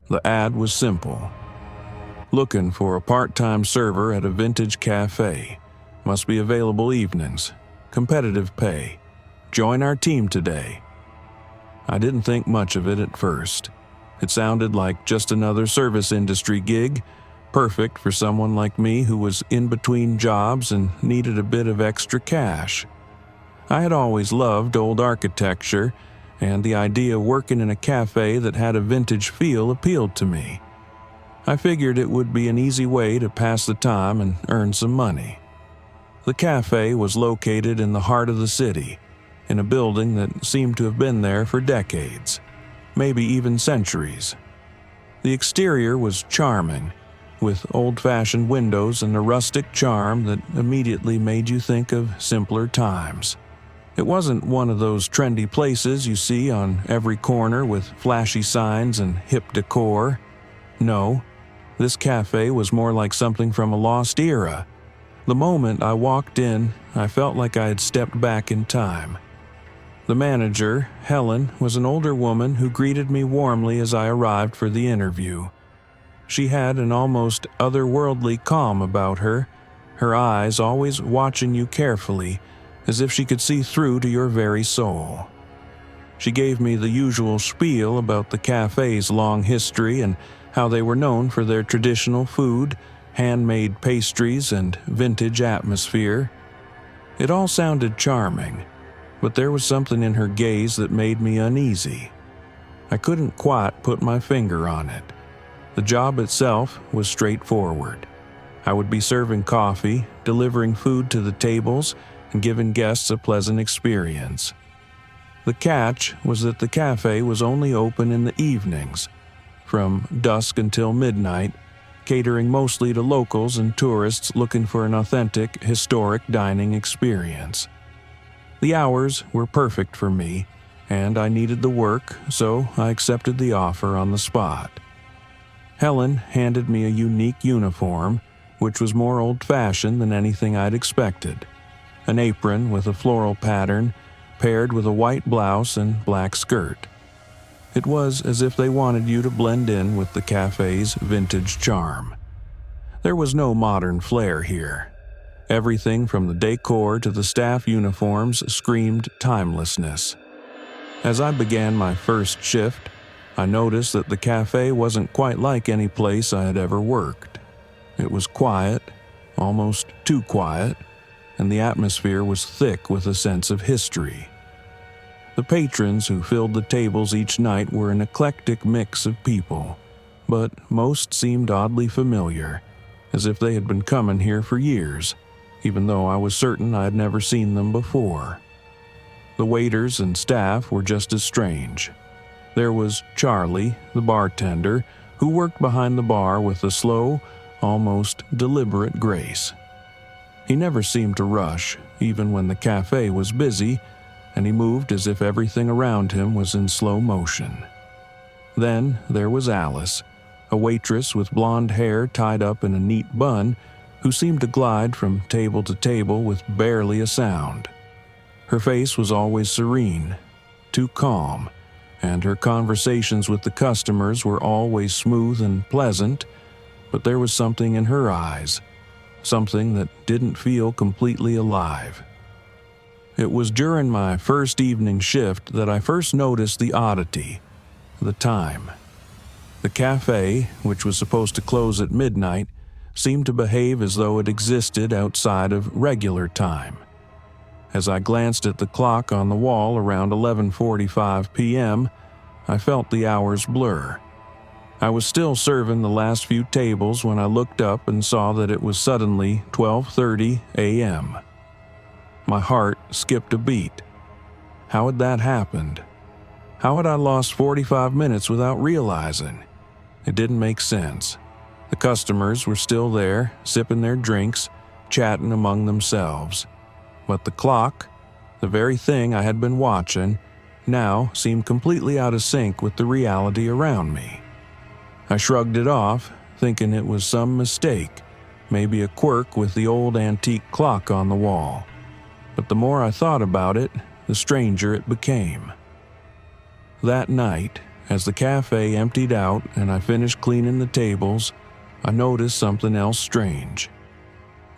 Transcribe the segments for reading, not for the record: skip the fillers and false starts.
The ad was simple. Looking for a part-time server at a vintage cafe. Must be available evenings. Competitive pay. Join our team today. I didn't think much of it at first. It sounded like just another service industry gig, perfect for someone like me who was in between jobs and needed a bit of extra cash. I had always loved old architecture, and the idea of working in a cafe that had a vintage feel appealed to me. I figured it would be an easy way to pass the time and earn some money. The cafe was located in the heart of the city, in a building that seemed to have been there for decades, maybe even centuries. The exterior was charming, with old-fashioned windows and a rustic charm that immediately made you think of simpler times. It wasn't one of those trendy places you see on every corner with flashy signs and hip decor. No, this cafe was more like something from a lost era. The moment I walked in, I felt like I had stepped back in time. The manager, Helen, was an older woman who greeted me warmly as I arrived for the interview. She had an almost otherworldly calm about her, her eyes always watching you carefully, as if she could see through to your very soul. She gave me the usual spiel about the cafe's long history and how they were known for their traditional food, handmade pastries, and vintage atmosphere. It all sounded charming, but there was something in her gaze that made me uneasy. I couldn't quite put my finger on it. The job itself was straightforward. I would be serving coffee, delivering food to the tables, and giving guests a pleasant experience. The catch was that the cafe was only open in the evenings, from dusk until midnight, catering mostly to locals and tourists looking for an authentic, historic dining experience. The hours were perfect for me, and I needed the work, so I accepted the offer on the spot. Helen handed me a unique uniform, which was more old-fashioned than anything I'd expected. An apron with a floral pattern, paired with a white blouse and black skirt. It was as if they wanted you to blend in with the cafe's vintage charm. There was no modern flair here. Everything from the décor to the staff uniforms screamed timelessness. As I began my first shift, I noticed that the cafe wasn't quite like any place I had ever worked. It was quiet, almost too quiet, and the atmosphere was thick with a sense of history. The patrons who filled the tables each night were an eclectic mix of people, but most seemed oddly familiar, as if they had been coming here for years, even though I was certain I had never seen them before. The waiters and staff were just as strange. There was Charlie, the bartender, who worked behind the bar with a slow, almost deliberate grace. He never seemed to rush, even when the cafe was busy, and he moved as if everything around him was in slow motion. Then there was Alice, a waitress with blonde hair tied up in a neat bun, who seemed to glide from table to table with barely a sound. Her face was always serene, too calm, and her conversations with the customers were always smooth and pleasant, but there was something in her eyes, something that didn't feel completely alive. It was during my first evening shift that I first noticed the oddity, the time. The cafe, which was supposed to close at midnight, seemed to behave as though it existed outside of regular time. As I glanced at the clock on the wall around 11:45 p.m., I felt the hours blur. I was still serving the last few tables when I looked up and saw that it was suddenly 12:30 a.m. My heart skipped a beat. How had that happened? How had I lost 45 minutes without realizing? It didn't make sense. The customers were still there, sipping their drinks, chatting among themselves. But the clock, the very thing I had been watching, now seemed completely out of sync with the reality around me. I shrugged it off, thinking it was some mistake, maybe a quirk with the old antique clock on the wall. But the more I thought about it, the stranger it became. That night, As the cafe emptied out and I finished cleaning the tables, I noticed something else strange.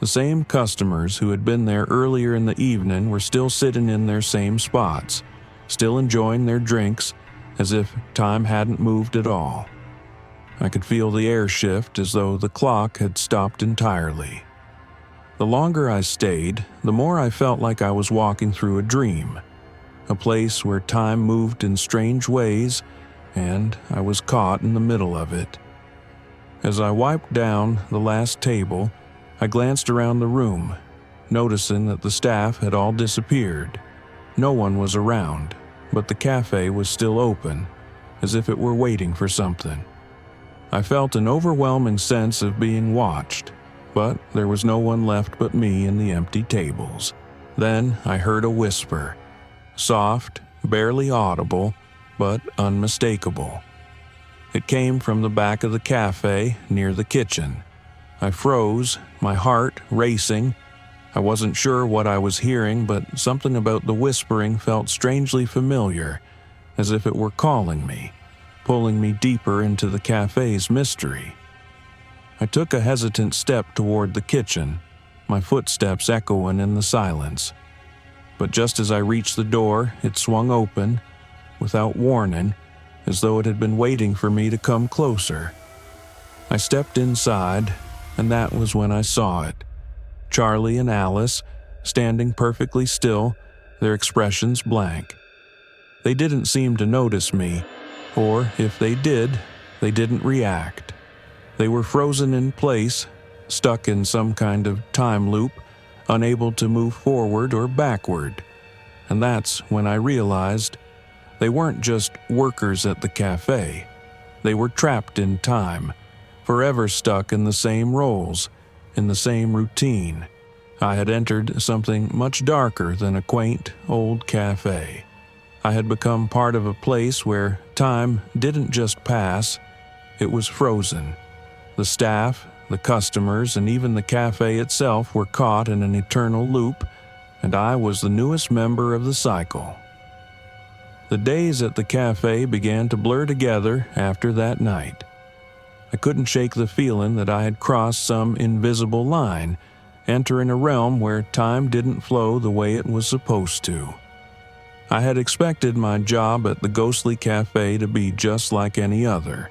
The same customers who had been there earlier in the evening were still sitting in their same spots, still enjoying their drinks as if time hadn't moved at all. I could feel the air shift as though the clock had stopped entirely. The longer I stayed, the more I felt like I was walking through a dream, a place where time moved in strange ways, and I was caught in the middle of it. As I wiped down the last table, I glanced around the room, noticing that the staff had all disappeared. No one was around, but the cafe was still open, as if it were waiting for something. I felt an overwhelming sense of being watched, but there was no one left but me and the empty tables. Then I heard a whisper, soft, barely audible, but unmistakable. It came from the back of the cafe near the kitchen. I froze, my heart racing. I wasn't sure what I was hearing, but something about the whispering felt strangely familiar, as if it were calling me, pulling me deeper into the cafe's mystery. I took a hesitant step toward the kitchen, my footsteps echoing in the silence. But just as I reached the door, it swung open, without warning, as though it had been waiting for me to come closer. I stepped inside, and that was when I saw it. Charlie and Alice, standing perfectly still, their expressions blank. They didn't seem to notice me, or if they did, they didn't react. They were frozen in place, stuck in some kind of time loop, unable to move forward or backward. And that's when I realized they weren't just workers at the cafe. They were trapped in time, forever stuck in the same roles, in the same routine. I had entered something much darker than a quaint, old cafe. I had become part of a place where time didn't just pass, it was frozen. The staff, the customers, and even the cafe itself were caught in an eternal loop, and I was the newest member of the cycle. The days at the cafe began to blur together after that night. I couldn't shake the feeling that I had crossed some invisible line, entering a realm where time didn't flow the way it was supposed to. I had expected my job at the ghostly cafe to be just like any other,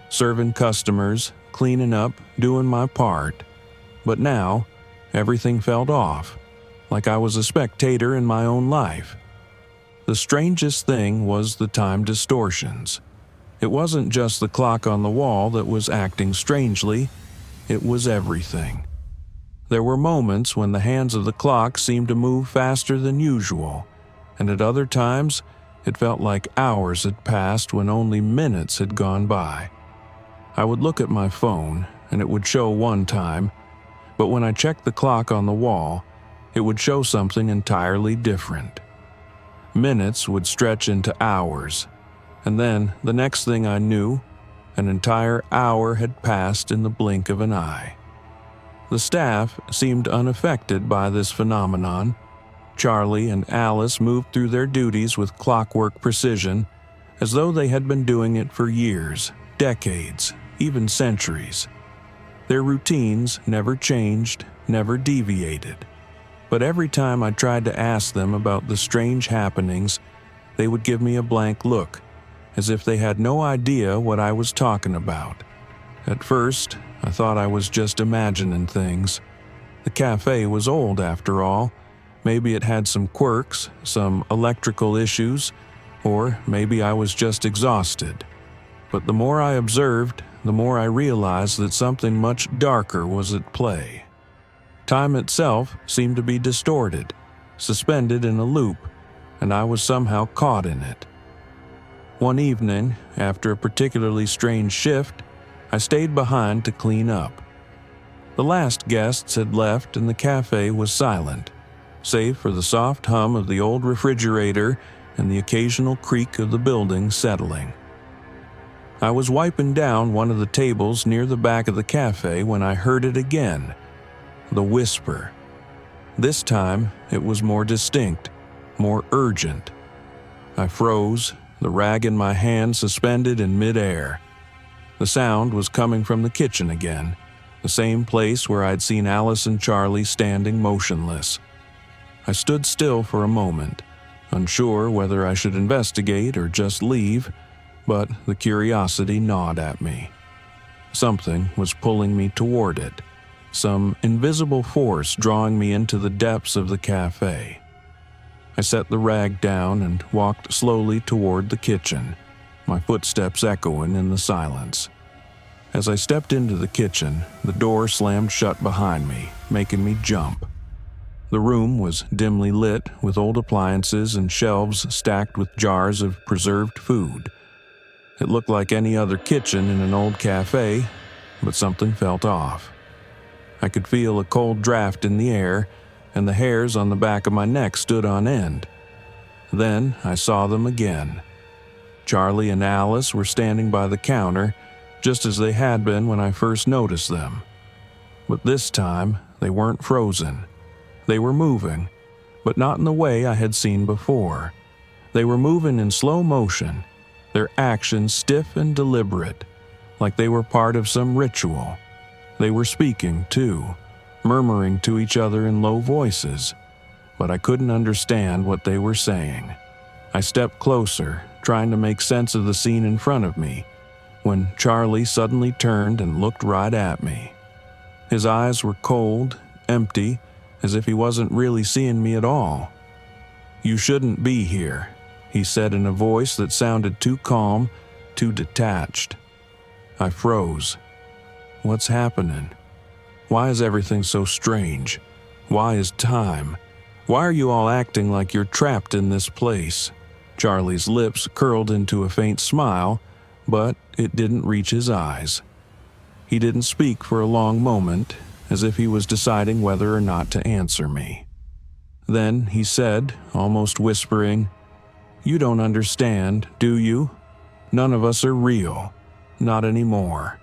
serving customers, cleaning up, doing my part. But now, everything felt off, like I was a spectator in my own life. The strangest thing was the time distortions. It wasn't just the clock on the wall that was acting strangely, it was everything. There were moments when the hands of the clock seemed to move faster than usual, and at other times, it felt like hours had passed when only minutes had gone by. I would look at my phone, and it would show one time, but when I checked the clock on the wall, it would show something entirely different. Minutes would stretch into hours, and then the next thing I knew, an entire hour had passed in the blink of an eye. The staff seemed unaffected by this phenomenon. Charlie and Alice moved through their duties with clockwork precision, as though they had been doing it for years, decades, even centuries. Their routines never changed, never deviated. But every time I tried to ask them about the strange happenings, they would give me a blank look, as if they had no idea what I was talking about. At first, I thought I was just imagining things. The cafe was old after all. Maybe it had some quirks, some electrical issues, or maybe I was just exhausted. But the more I observed, the more I realized that something much darker was at play. Time itself seemed to be distorted, suspended in a loop, and I was somehow caught in it. One evening, after a particularly strange shift, I stayed behind to clean up. The last guests had left and the cafe was silent, save for the soft hum of the old refrigerator and the occasional creak of the building settling. I was wiping down one of the tables near the back of the cafe when I heard it again, the whisper. This time, it was more distinct, more urgent. I froze, the rag in my hand suspended in midair. The sound was coming from the kitchen again, the same place where I'd seen Alice and Charlie standing motionless. I stood still for a moment, unsure whether I should investigate or just leave, but the curiosity gnawed at me. Something was pulling me toward it, some invisible force drawing me into the depths of the cafe. I set the rag down and walked slowly toward the kitchen, my footsteps echoing in the silence. As I stepped into the kitchen, the door slammed shut behind me, making me jump. The room was dimly lit with old appliances and shelves stacked with jars of preserved food. It looked like any other kitchen in an old cafe, but something felt off. I could feel a cold draft in the air, and the hairs on the back of my neck stood on end. Then I saw them again. Charlie and Alice were standing by the counter, just as they had been when I first noticed them. But this time, they weren't frozen. They were moving, but not in the way I had seen before. They were moving in slow motion, their actions stiff and deliberate, like they were part of some ritual. They were speaking, too, murmuring to each other in low voices, but I couldn't understand what they were saying. I stepped closer, trying to make sense of the scene in front of me, when Charlie suddenly turned and looked right at me. His eyes were cold, empty, as if he wasn't really seeing me at all. "You shouldn't be here," he said in a voice that sounded too calm, too detached. I froze. What's happening? Why is everything so strange? Why is time? Why are you all acting like you're trapped in this place? Charlie's lips curled into a faint smile, but it didn't reach his eyes. He didn't speak for a long moment, as if he was deciding whether or not to answer me. Then he said, almost whispering, "You don't understand, do you? None of us are real. Not anymore."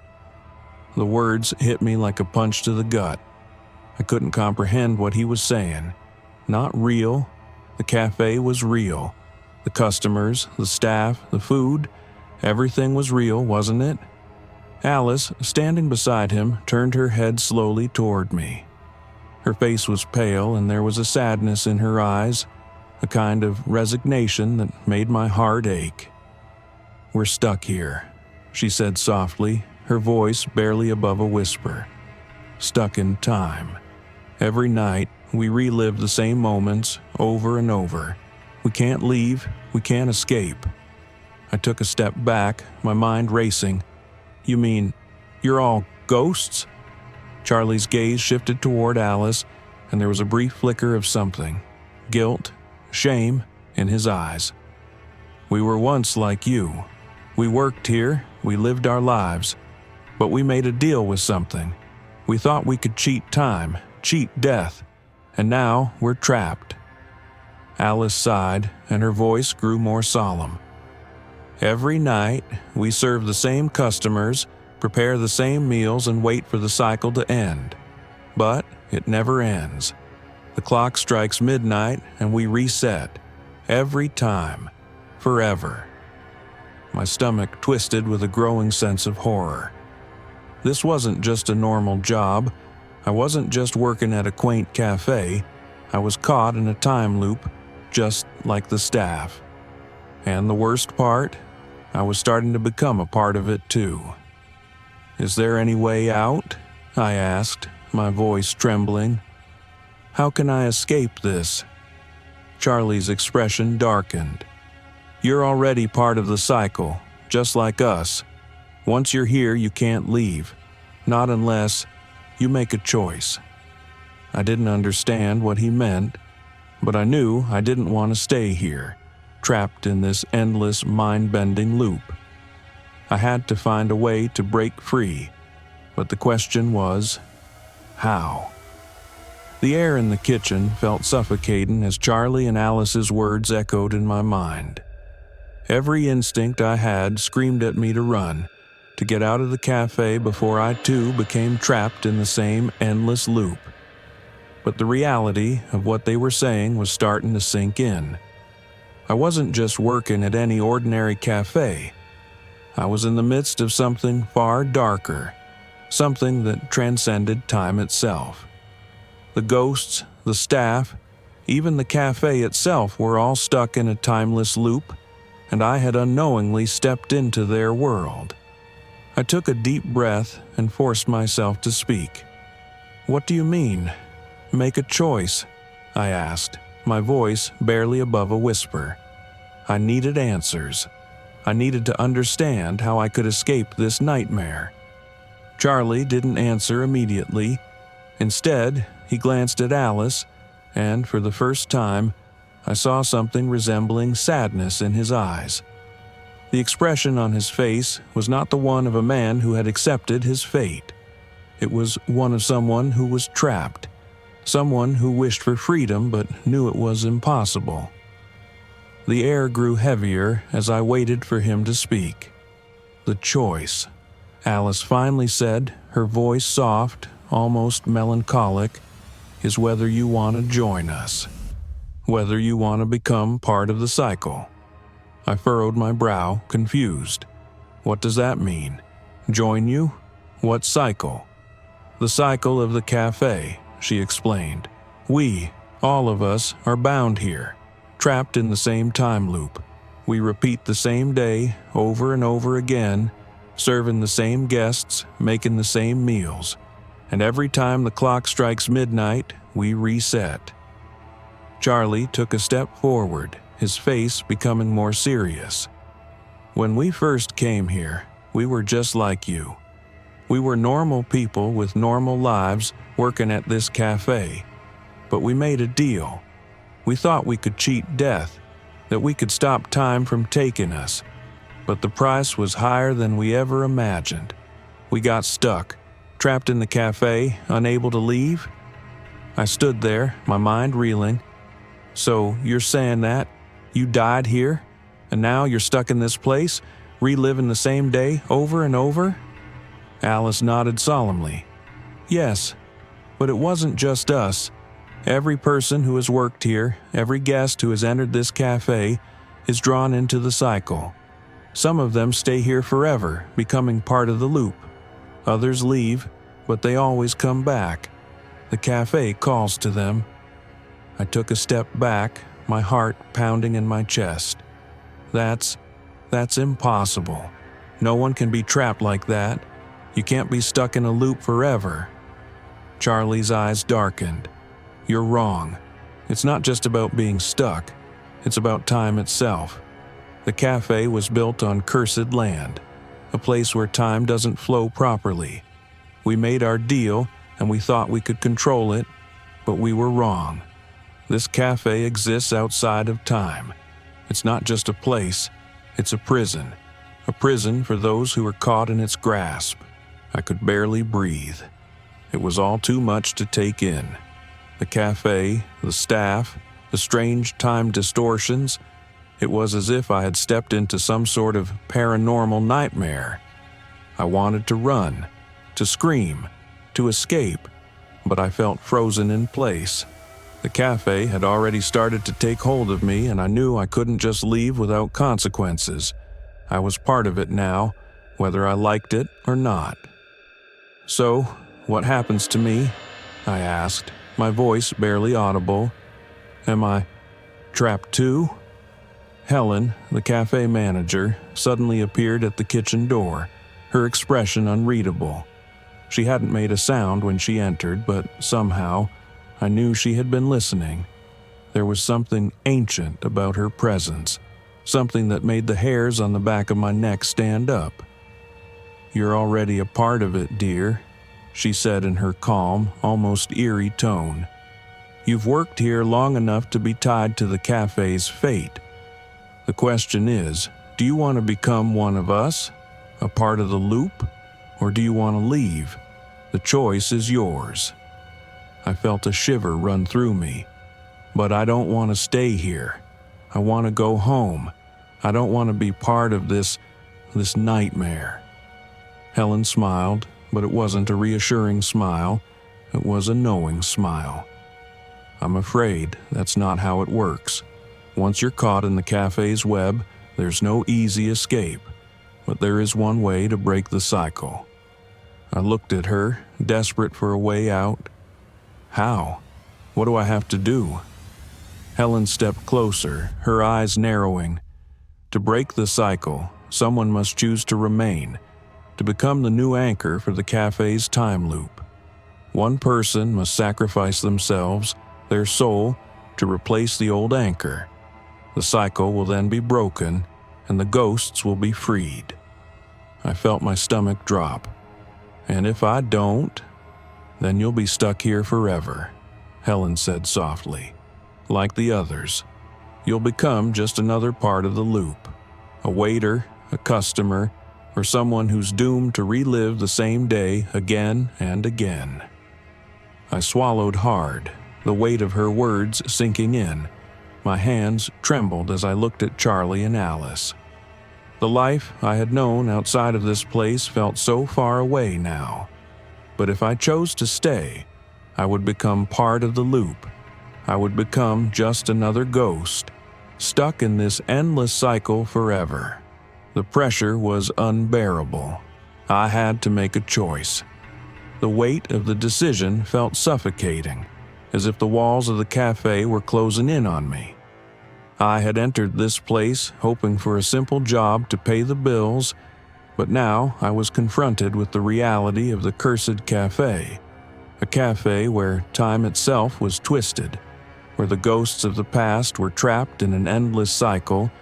The words hit me like a punch to the gut. I couldn't comprehend what he was saying. Not real. The cafe was real. The customers, the staff, the food, everything was real, wasn't it? Alice, standing beside him, turned her head slowly toward me. Her face was pale and there was a sadness in her eyes, a kind of resignation that made my heart ache. "We're stuck here," she said softly, her voice barely above a whisper. "Stuck in time. Every night, we relive the same moments over and over. We can't leave, we can't escape." I took a step back, my mind racing. "You mean, you're all ghosts?" Charlie's gaze shifted toward Alice, and there was a brief flicker of something, guilt, shame, in his eyes. "We were once like you. We worked here, we lived our lives, but we made a deal with something. We thought we could cheat time, cheat death, and now we're trapped." Alice sighed, and her voice grew more solemn. "Every night, we serve the same customers, prepare the same meals, and wait for the cycle to end. But it never ends. The clock strikes midnight, and we reset. Every time. Forever." My stomach twisted with a growing sense of horror. This wasn't just a normal job. I wasn't just working at a quaint cafe. I was caught in a time loop, just like the staff. And the worst part? I was starting to become a part of it too. "Is there any way out?" I asked, my voice trembling. "How can I escape this?" Charlie's expression darkened. "You're already part of the cycle, just like us. Once you're here, you can't leave. Not unless you make a choice." I didn't understand what he meant, but I knew I didn't want to stay here, trapped in this endless, mind-bending loop. I had to find a way to break free, but the question was, how? The air in the kitchen felt suffocating as Charlie and Alice's words echoed in my mind. Every instinct I had screamed at me to run, to get out of the cafe before I too became trapped in the same endless loop. But the reality of what they were saying was starting to sink in. I wasn't just working at any ordinary cafe. I was in the midst of something far darker, something that transcended time itself. The ghosts, the staff, even the cafe itself were all stuck in a timeless loop, and I had unknowingly stepped into their world. I took a deep breath and forced myself to speak. "What do you mean? Make a choice?" I asked, my voice barely above a whisper. I needed answers. I needed to understand how I could escape this nightmare. Charlie didn't answer immediately. Instead, he glanced at Alice, and for the first time, I saw something resembling sadness in his eyes. The expression on his face was not the one of a man who had accepted his fate. It was one of someone who was trapped, someone who wished for freedom but knew it was impossible. The air grew heavier as I waited for him to speak. "The choice," Alice finally said, her voice soft, almost melancholic, "is whether you want to join us. Whether you want to become part of the cycle." I furrowed my brow, confused. "What does that mean? Join you? What cycle?" "The cycle of the cafe," she explained. "We, all of us, are bound here, trapped in the same time loop. We repeat the same day over and over again, serving the same guests, making the same meals. And every time the clock strikes midnight, we reset." Charlie took a step forward, his face becoming more serious. "When we first came here, we were just like you. We were normal people with normal lives working at this cafe. But we made a deal. We thought we could cheat death, that we could stop time from taking us. But the price was higher than we ever imagined. We got stuck, trapped in the cafe, unable to leave." I stood there, my mind reeling. "So you're saying that? You died here, and now you're stuck in this place, reliving the same day over and over?" Alice nodded solemnly. "Yes, but it wasn't just us. Every person who has worked here, every guest who has entered this cafe, is drawn into the cycle. Some of them stay here forever, becoming part of the loop. Others leave, but they always come back. The cafe calls to them." I took a step back, my heart pounding in my chest. That's impossible. No one can be trapped like that. You can't be stuck in a loop forever." Charlie's eyes darkened. "You're wrong. It's not just about being stuck. It's about time itself. The cafe was built on cursed land, a place where time doesn't flow properly. We made our deal, and we thought we could control it, but we were wrong. This cafe exists outside of time. It's not just a place, it's a prison for those who are caught in its grasp." I could barely breathe. It was all too much to take in. The cafe, the staff, the strange time distortions. It was as if I had stepped into some sort of paranormal nightmare. I wanted to run, to scream, to escape, but I felt frozen in place. The cafe had already started to take hold of me, and I knew I couldn't just leave without consequences. I was part of it now, whether I liked it or not. "So, what happens to me?" I asked, my voice barely audible. "Am I trapped too?" Helen, the cafe manager, suddenly appeared at the kitchen door, her expression unreadable. She hadn't made a sound when she entered, but somehow, I knew she had been listening. There was something ancient about her presence, something that made the hairs on the back of my neck stand up. "You're already a part of it, dear," she said in her calm, almost eerie tone. "You've worked here long enough to be tied to the cafe's fate. The question is, do you want to become one of us, a part of the loop, or do you want to leave? The choice is yours." I felt a shiver run through me. "But I don't want to stay here. I want to go home. I don't want to be part of this nightmare." Helen smiled, but it wasn't a reassuring smile. It was a knowing smile. "I'm afraid that's not how it works. Once you're caught in the cafe's web, there's no easy escape, but there is one way to break the cycle. I looked at her, desperate for a way out. How? What do I have to do? Helen stepped closer, her eyes narrowing. To break the cycle, someone must choose to remain, to become the new anchor for the cafe's time loop. One person must sacrifice themselves, their soul, to replace the old anchor. The cycle will then be broken, and the ghosts will be freed. I felt my stomach drop. And if I don't, then you'll be stuck here forever, Helen said softly. Like the others, you'll become just another part of the loop. A waiter, a customer, or someone who's doomed to relive the same day again and again. I swallowed hard, the weight of her words sinking in. My hands trembled as I looked at Charlie and Alice. The life I had known outside of this place felt so far away now. But if I chose to stay, I would become part of the loop. I would become just another ghost, stuck in this endless cycle forever. The pressure was unbearable. I had to make a choice. The weight of the decision felt suffocating, as if the walls of the cafe were closing in on me. I had entered this place hoping for a simple job to pay the bills, but now I was confronted with the reality of the cursed cafe. A cafe where time itself was twisted, where the ghosts of the past were trapped in an endless cycle,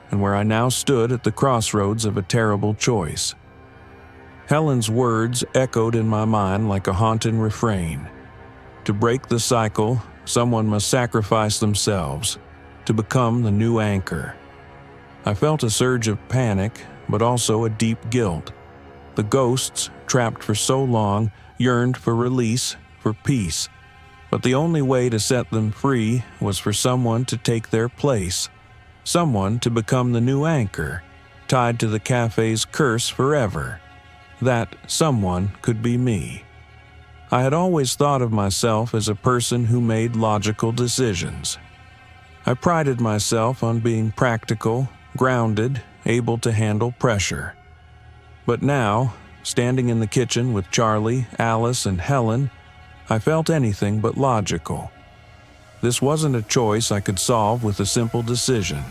and where I now stood at the crossroads of a terrible choice. Helen's words echoed in my mind like a haunting refrain. To break the cycle, someone must sacrifice themselves, to become the new anchor. I felt a surge of panic, but also a deep guilt. The ghosts, trapped for so long, yearned for release, for peace. But the only way to set them free was for someone to take their place, someone to become the new anchor, tied to the cafe's curse forever. That someone could be me. I had always thought of myself as a person who made logical decisions. I prided myself on being practical, grounded, able to handle pressure. But now, standing in the kitchen with Charlie, Alice, and Helen, I felt anything but logical. This wasn't a choice I could solve with a simple decision.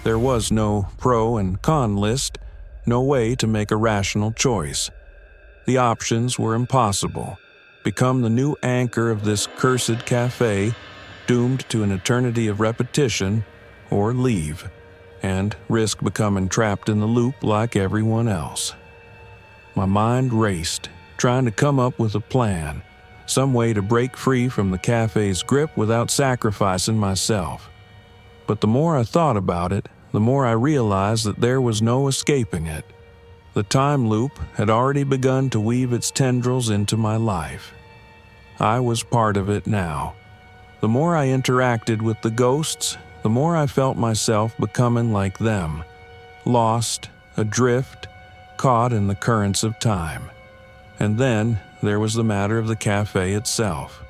There was no pro and con list, no way to make a rational choice. The options were impossible. Become the new anchor of this cursed cafe, doomed to an eternity of repetition, or leave, and risk becoming trapped in the loop like everyone else. My mind raced, trying to come up with a plan, some way to break free from the cafe's grip without sacrificing myself. But the more I thought about it, the more I realized that there was no escaping it. The time loop had already begun to weave its tendrils into my life. I was part of it now. The more I interacted with the ghosts, the more I felt myself becoming like them, lost, adrift, caught in the currents of time. And then there was the matter of the cafe itself.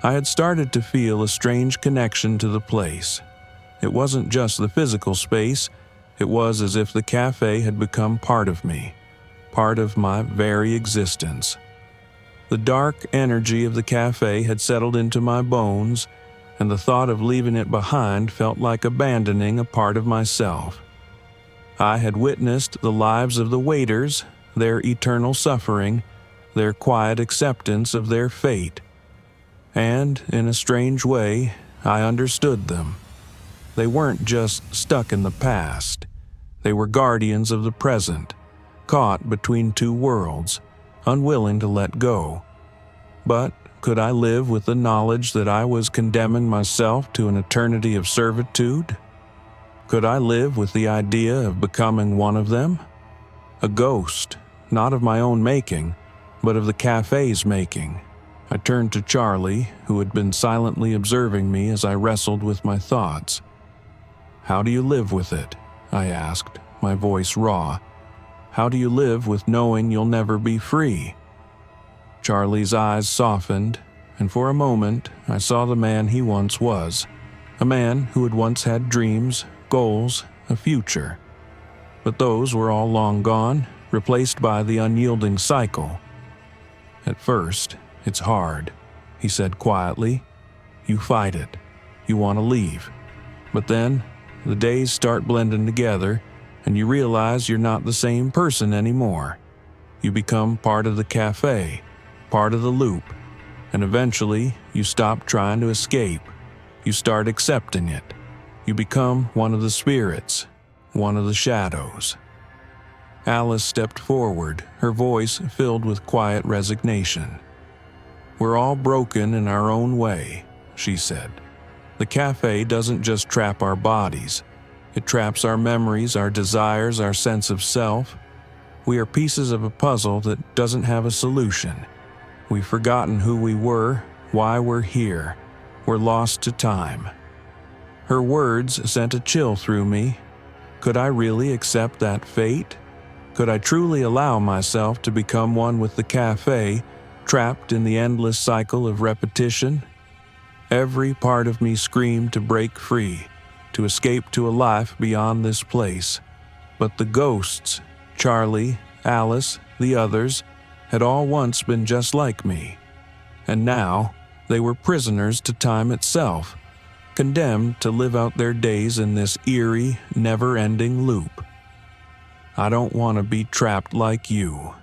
I had started to feel a strange connection to the place. It wasn't just the physical space, it was as if the cafe had become part of me, part of my very existence. The dark energy of the cafe had settled into my bones, and the thought of leaving it behind felt like abandoning a part of myself. I had witnessed the lives of the waiters, their eternal suffering, their quiet acceptance of their fate. And, in a strange way, I understood them. They weren't just stuck in the past. They were guardians of the present, caught between two worlds, unwilling to let go. But could I live with the knowledge that I was condemning myself to an eternity of servitude? Could I live with the idea of becoming one of them? A ghost, not of my own making, but of the cafe's making. I turned to Charlie, who had been silently observing me as I wrestled with my thoughts. "How do you live with it?" I asked, my voice raw. "How do you live with knowing you'll never be free?" Charlie's eyes softened, and for a moment I saw the man he once was. a man who had once had dreams, goals, a future. But those were all long gone, replaced by the unyielding cycle. At first, it's hard, he said quietly. You fight it. You want to leave. But then, the days start blending together, and you realize you're not the same person anymore. You become part of the cafe, part of the loop, and eventually you stop trying to escape. You start accepting it. You become one of the spirits, one of the shadows. Alice stepped forward, her voice filled with quiet resignation. We're all broken in our own way, she said. The cafe doesn't just trap our bodies. It traps our memories, our desires, our sense of self. We are pieces of a puzzle that doesn't have a solution. We've forgotten who we were, why we're here. We're lost to time. Her words sent a chill through me. Could I really accept that fate? Could I truly allow myself to become one with the cafe, trapped in the endless cycle of repetition? Every part of me screamed to break free, to escape to a life beyond this place. But the ghosts, Charlie, Alice, the others, had all once been just like me. And now, they were prisoners to time itself, condemned to live out their days in this eerie, never-ending loop. I don't want to be trapped like you,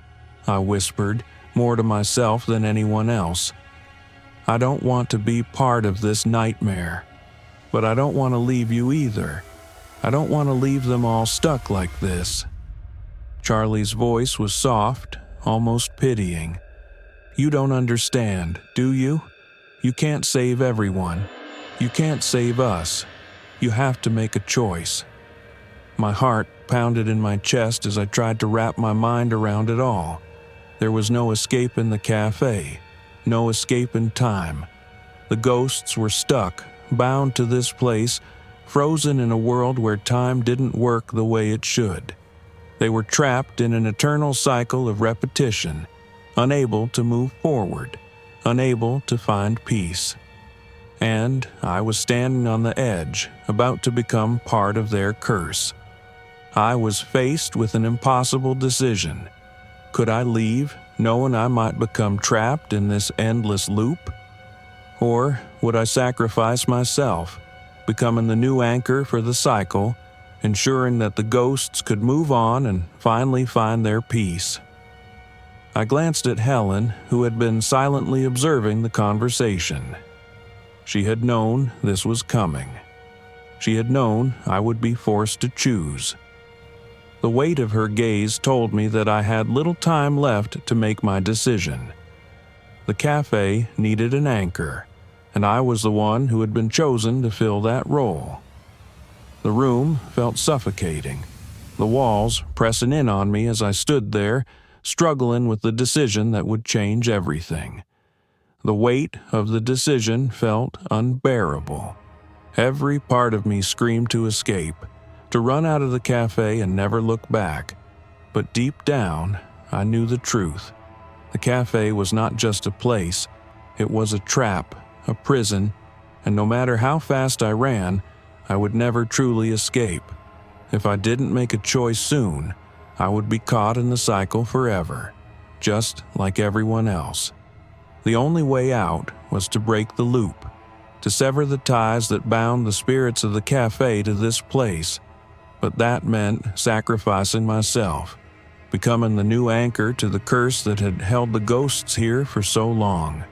I whispered, more to myself than anyone else. I don't want to be part of this nightmare, but I don't want to leave you either. I don't want to leave them all stuck like this. Charlie's voice was soft, almost pitying. You don't understand, do you? You can't save everyone. You can't save us. You have to make a choice. My heart pounded in my chest as I tried to wrap my mind around it all. There was no escape in the cafe, no escape in time. The ghosts were stuck, bound to this place, frozen in a world where time didn't work the way it should. They were trapped in an eternal cycle of repetition, unable to move forward, unable to find peace. And I was standing on the edge, about to become part of their curse. I was faced with an impossible decision. Could I leave, knowing I might become trapped in this endless loop? Or would I sacrifice myself, becoming the new anchor for the cycle, ensuring that the ghosts could move on and finally find their peace? I glanced at Helen, who had been silently observing the conversation. She had known this was coming. She had known I would be forced to choose. The weight of her gaze told me that I had little time left to make my decision. The cafe needed an anchor, and I was the one who had been chosen to fill that role. The room felt suffocating, the walls pressing in on me as I stood there, struggling with the decision that would change everything. The weight of the decision felt unbearable. Every part of me screamed to escape, to run out of the cafe and never look back. But deep down, I knew the truth. The cafe was not just a place, it was a trap, a prison, and no matter how fast I ran, I would never truly escape. If I didn't make a choice soon, I would be caught in the cycle forever, just like everyone else. The only way out was to break the loop, to sever the ties that bound the spirits of the cafe to this place. But that meant sacrificing myself, becoming the new anchor to the curse that had held the ghosts here for so long.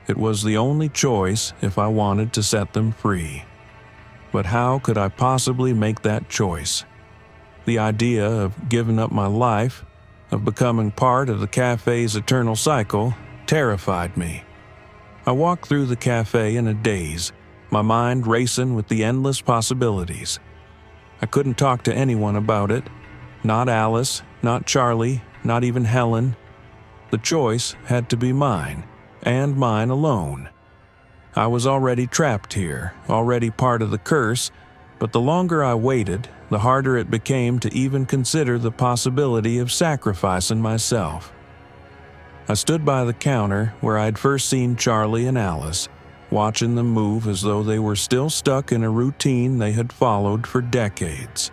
It was the only choice if I wanted to set them free. But how could I possibly make that choice? The idea of giving up my life, of becoming part of the cafe's eternal cycle, terrified me. I walked through the cafe in a daze, my mind racing with the endless possibilities. I couldn't talk to anyone about it, not Alice, not Charlie, not even Helen. The choice had to be mine, and mine alone. I was already trapped here, already part of the curse, but the longer I waited, the harder it became to even consider the possibility of sacrificing myself. I stood by the counter where I'd first seen Charlie and Alice, watching them move as though they were still stuck in a routine they had followed for decades.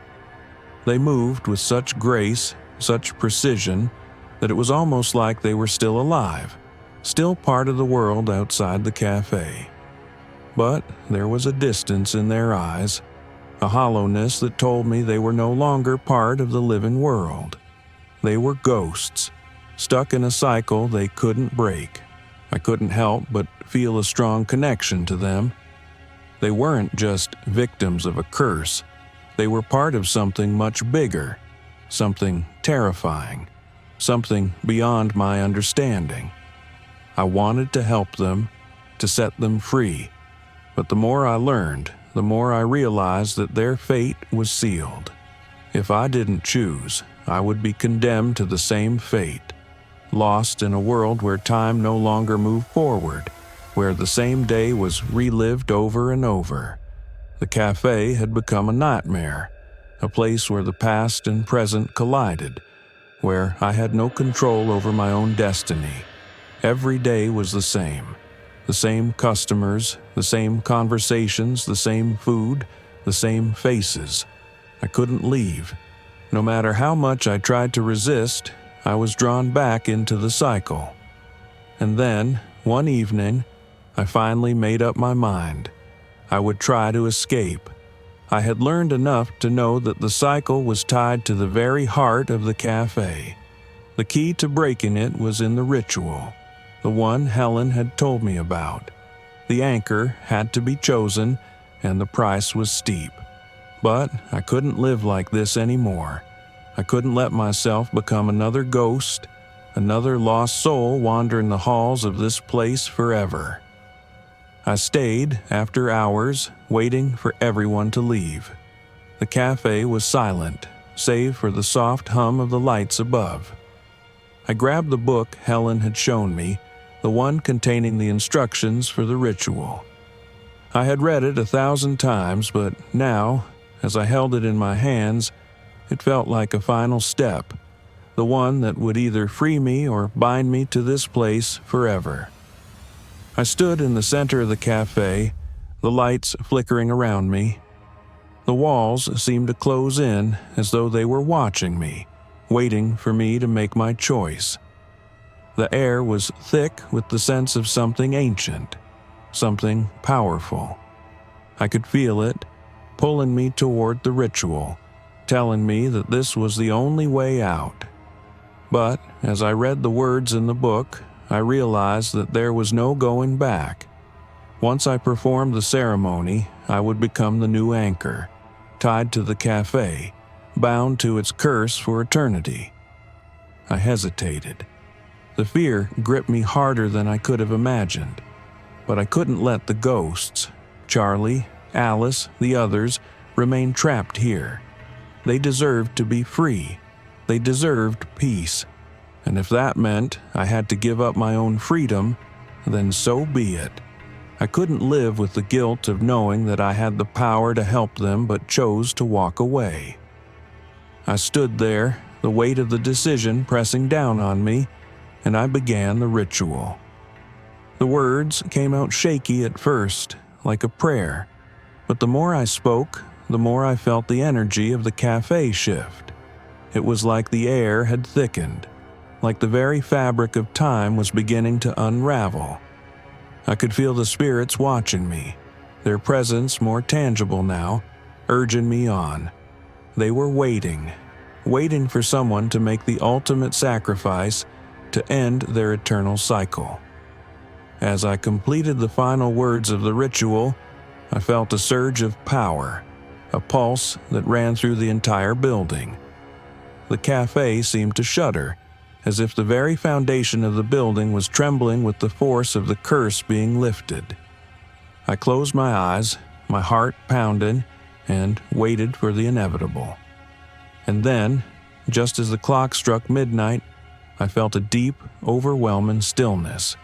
They moved with such grace, such precision, that it was almost like they were still alive, still part of the world outside the cafe. But there was a distance in their eyes, a hollowness that told me they were no longer part of the living world. They were ghosts, stuck in a cycle they couldn't break. I couldn't help but feel a strong connection to them. They weren't just victims of a curse. They were part of something much bigger, something terrifying, something beyond my understanding. I wanted to help them, to set them free, but the more I learned, the more I realized that their fate was sealed. If I didn't choose, I would be condemned to the same fate, lost in a world where time no longer moved forward, where the same day was relived over and over. The cafe had become a nightmare, a place where the past and present collided, where I had no control over my own destiny. Every day was the same customers, the same conversations, the same food, the same faces. I couldn't leave. No matter how much I tried to resist, I was drawn back into the cycle. And then, one evening, I finally made up my mind. I would try to escape. I had learned enough to know that the cycle was tied to the very heart of the cafe. The key to breaking it was in the ritual, the one Helen had told me about. The anchor had to be chosen, and the price was steep. But I couldn't live like this anymore. I couldn't let myself become another ghost, another lost soul wandering the halls of this place forever. I stayed, after hours, waiting for everyone to leave. The cafe was silent, save for the soft hum of the lights above. I grabbed the book Helen had shown me, the one containing the instructions for the ritual. I had read it 1,000 times, but now, as I held it in my hands, it felt like a final step, the one that would either free me or bind me to this place forever. I stood in the center of the cafe, the lights flickering around me. The walls seemed to close in as though they were watching me, waiting for me to make my choice. The air was thick with the sense of something ancient, something powerful. I could feel it, pulling me toward the ritual, telling me that this was the only way out. But as I read the words in the book, I realized that there was no going back. Once I performed the ceremony, I would become the new anchor, tied to the cafe, bound to its curse for eternity. I hesitated. The fear gripped me harder than I could have imagined, but I couldn't let the ghosts, Charlie, Alice, the others, remain trapped here. They deserved to be free. They deserved peace. And if that meant I had to give up my own freedom, then so be it. I couldn't live with the guilt of knowing that I had the power to help them but chose to walk away. I stood there, the weight of the decision pressing down on me, and I began the ritual. The words came out shaky at first, like a prayer, but the more I spoke, the more I felt the energy of the cafe shift. It was like the air had thickened, like the very fabric of time was beginning to unravel. I could feel the spirits watching me, their presence more tangible now, urging me on. They were waiting for someone to make the ultimate sacrifice to end their eternal cycle. As I completed the final words of the ritual, I felt a surge of power, a pulse that ran through the entire building. The cafe seemed to shudder, as if the very foundation of the building was trembling with the force of the curse being lifted. I closed my eyes, my heart pounding, and waited for the inevitable. And then, just as the clock struck midnight, I felt a deep, overwhelming stillness.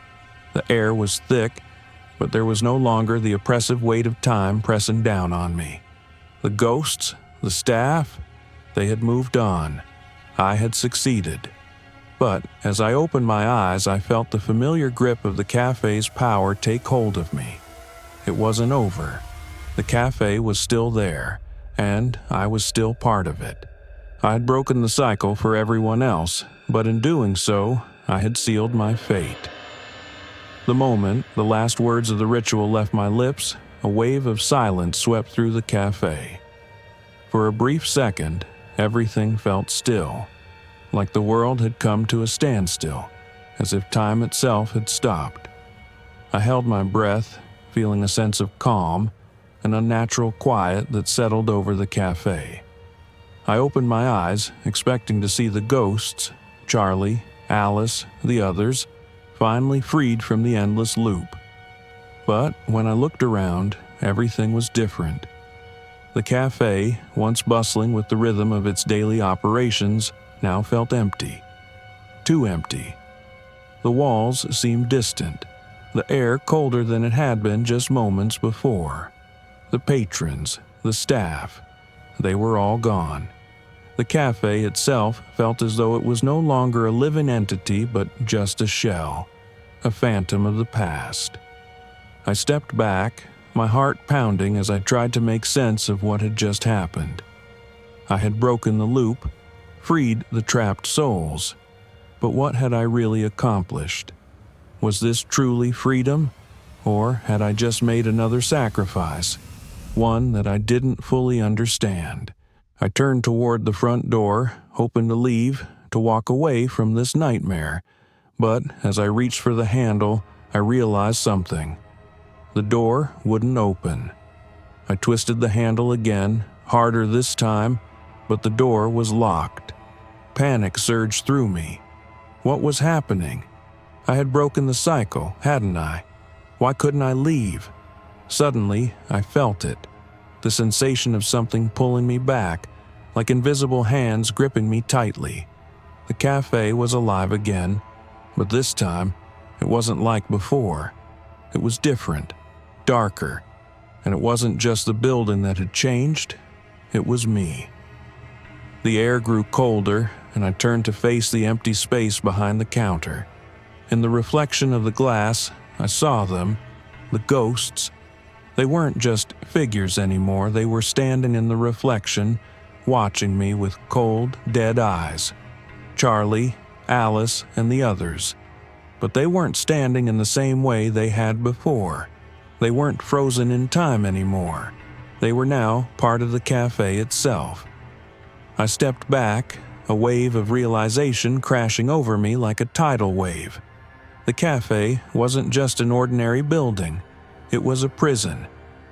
The air was thick, but there was no longer the oppressive weight of time pressing down on me. The ghosts, the staff, they had moved on. I had succeeded. But as I opened my eyes, I felt the familiar grip of the cafe's power take hold of me. it wasn't over. The cafe was still there, and I was still part of it. I had broken the cycle for everyone else, but in doing so, I had sealed my fate. The moment the last words of the ritual left my lips, a wave of silence swept through the cafe. For a brief second, everything felt still, like the world had come to a standstill, as if time itself had stopped. I held my breath, feeling a sense of calm, an unnatural quiet that settled over the cafe. I opened my eyes, expecting to see the ghosts, Charlie, Alice, the others, finally freed from the endless loop. But when I looked around, everything was different. The cafe, once bustling with the rhythm of its daily operations, now felt empty. Too empty. The walls seemed distant, the air colder than it had been just moments before. The patrons, the staff, they were all gone. The cafe itself felt as though it was no longer a living entity but just a shell, a phantom of the past. I stepped back, my heart pounding as I tried to make sense of what had just happened. I had broken the loop, freed the trapped souls, but what had I really accomplished? Was this truly freedom, or had I just made another sacrifice, one that I didn't fully understand? I turned toward the front door, hoping to leave, to walk away from this nightmare, but as I reached for the handle, I realized something. The door wouldn't open. I twisted the handle again, harder this time, but the door was locked. Panic surged through me. What was happening? I had broken the cycle, hadn't I? Why couldn't I leave? Suddenly, I felt it. The sensation of something pulling me back, like invisible hands gripping me tightly. The cafe was alive again, but this time, it wasn't like before. It was different, darker, and it wasn't just the building that had changed, it was me. The air grew colder, and I turned to face the empty space behind the counter. In the reflection of the glass, I saw them, the ghosts. They weren't just figures anymore, they were standing in the reflection, watching me with cold, dead eyes. Charlie, Alice, and the others. But they weren't standing in the same way they had before. They weren't frozen in time anymore. They were now part of the cafe itself. I stepped back, a wave of realization crashing over me like a tidal wave. The cafe wasn't just an ordinary building. It was a prison,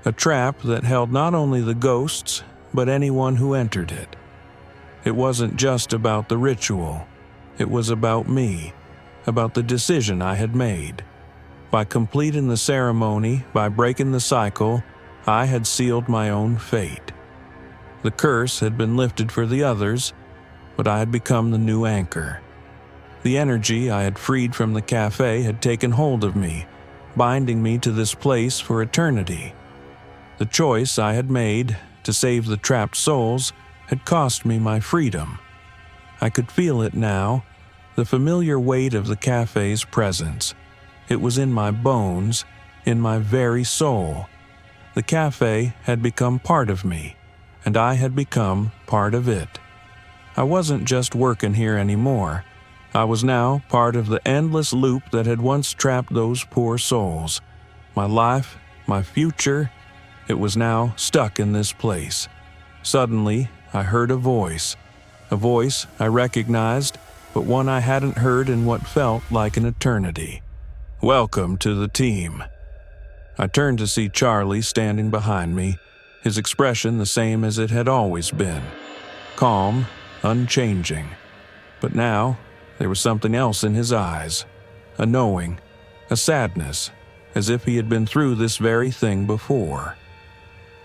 a trap that held not only the ghosts, but anyone who entered it. It wasn't just about the ritual. It was about me, about the decision I had made. By completing the ceremony, by breaking the cycle, I had sealed my own fate. The curse had been lifted for the others, but I had become the new anchor. The energy I had freed from the cafe had taken hold of me, binding me to this place for eternity. The choice I had made to save the trapped souls had cost me my freedom. I could feel it now, the familiar weight of the cafe's presence. It was in my bones, in my very soul. The cafe had become part of me, and I had become part of it. I wasn't just working here anymore. I was now part of the endless loop that had once trapped those poor souls. My life, my future, it was now stuck in this place. Suddenly, I heard a voice I recognized, but one I hadn't heard in what felt like an eternity. "Welcome to the team." I turned to see Charlie standing behind me, his expression the same as it had always been. Calm, unchanging. But now, there was something else in his eyes, a knowing, a sadness, as if he had been through this very thing before.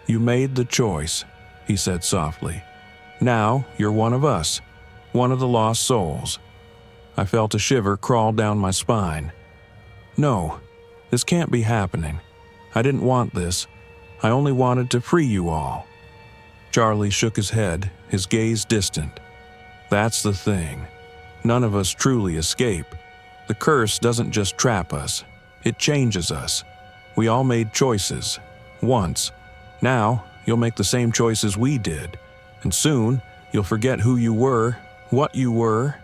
"You made the choice," he said softly. "Now you're one of us, one of the lost souls." I felt a shiver crawl down my spine. "No, this can't be happening. I didn't want this. I only wanted to free you all." Charlie shook his head, his gaze distant. "That's the thing. None of us truly escape. The curse doesn't just trap us. It changes us. We all made choices. Once. Now, you'll make the same choices we did. And soon, you'll forget who you were, what you were.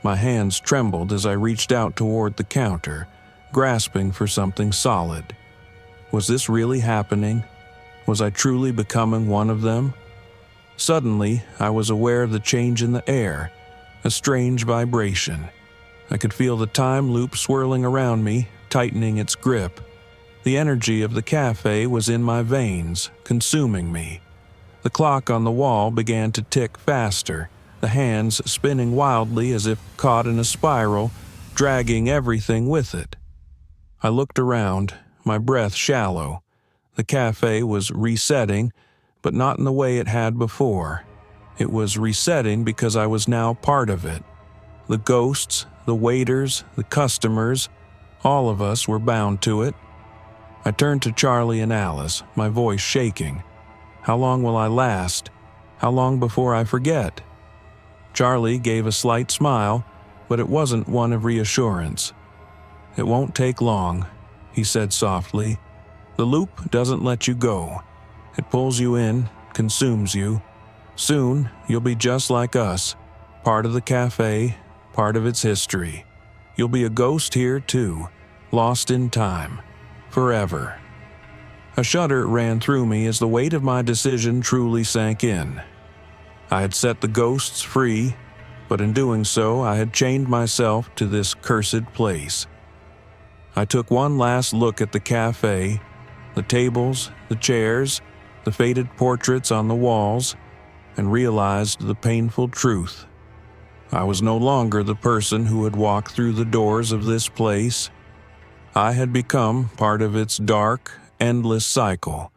My hands trembled as I reached out toward the counter, grasping for something solid. Was this really happening? Was I truly becoming one of them? Suddenly, I was aware of the change in the air, a strange vibration. I could feel the time loop swirling around me, tightening its grip. The energy of the cafe was in my veins, consuming me. The clock on the wall began to tick faster, the hands spinning wildly as if caught in a spiral, dragging everything with it. I looked around, my breath shallow. The cafe was resetting, but not in the way it had before. It was resetting because I was now part of it. The ghosts, the waiters, the customers, all of us were bound to it. I turned to Charlie and Alice, my voice shaking. How long will I last? How long before I forget? Charlie gave a slight smile, but it wasn't one of reassurance. It won't take long, he said softly. The loop doesn't let you go. It pulls you in, consumes you. Soon, you'll be just like us, part of the cafe, part of its history. You'll be a ghost here too, lost in time, forever. A shudder ran through me as the weight of my decision truly sank in. I had set the ghosts free, but in doing so, I had chained myself to this cursed place. I took one last look at the cafe, the tables, the chairs, the faded portraits on the walls, and realized the painful truth. I was no longer the person who had walked through the doors of this place. I had become part of its dark, endless cycle,